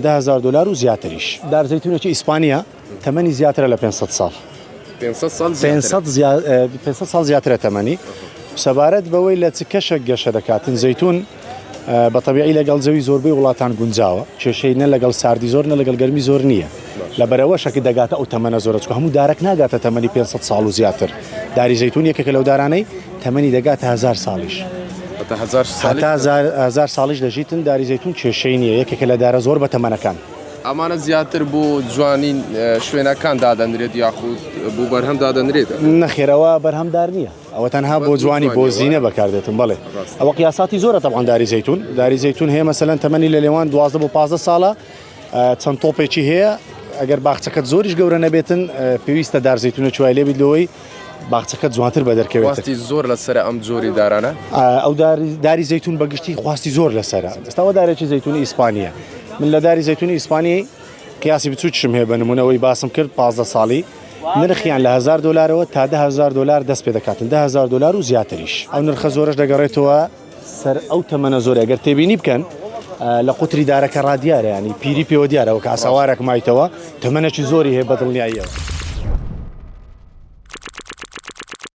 $10,000 وزياتريش. دار زيتونة إسبانيا ثمني زياتر ل 500 سال. 500 سال زياتر ثمني. سبارت بويلة كشك شدكات زيتون بطبيعي لقال زوي زور بي ولاتان جونزاوا شيء نلقال ساردي زور نلقال قرمي زور نية لبروش كده قاتا أو ثمنه زورتك هم دارك ناقاتا ثمني 500 سال وزياتر. داري زيتون يكك لو داراني ثمني دقاتا 1000 سالش. حتى 1000 سالش لجيتن داري زيتون شيء نية يكك لدار زور بثمنه كان. ئەمانە زیاتر بۆ جوانین شوێنەکان دادەنرێت یاخود بۆ بەرهەم دادەنرێت نەخێرەوە بەرهەمدار نییە ئەوە تەنها بۆ جوانی بۆ زینە بەکاردێتن بەڵێ ئەوە قیاساتی زۆرە طبعاً داری زەیتون هەیە مەسەلەن تەمەنی لە لێوان 12 بۆ 15 ساڵە چەند تۆپێکی هەیە ئەگەر باخچەکەت زۆریش گەورە نەبێتن پێویستە دار زەیتونە کوای لێ بیت لەوەی باخچەکەت جوانتر بە دەرکەوێت. خواستی زۆر لەسەر ئەم جۆری دارانە ئەو داری زەیتون بەگشتی خواستی زۆر لەسەرە. ئێستاوە دارێکی زەیتونی ئیسپانیە من لە داری زەیتونی ئیسپانی قیاسی بچووکشم هەیە بە نمونەوەی باسم کرد 15 ساڵی نرخیان لە $1000 تا $10,000 دەست پێ دەکاتن $10,000 و زیاتریش. ئەو نرخە زۆرش دەگەڕێتەوە سەر ئەو تەمەنە زۆر ئەگەر تێبینی بکەن لە قوتری دارەکە ڕادیارە ینی پیری پێوە دیارەوە کە ئاساوارێک مایتەوە تەمەنێکی زۆری هەیە بەدڵنیاییەوە.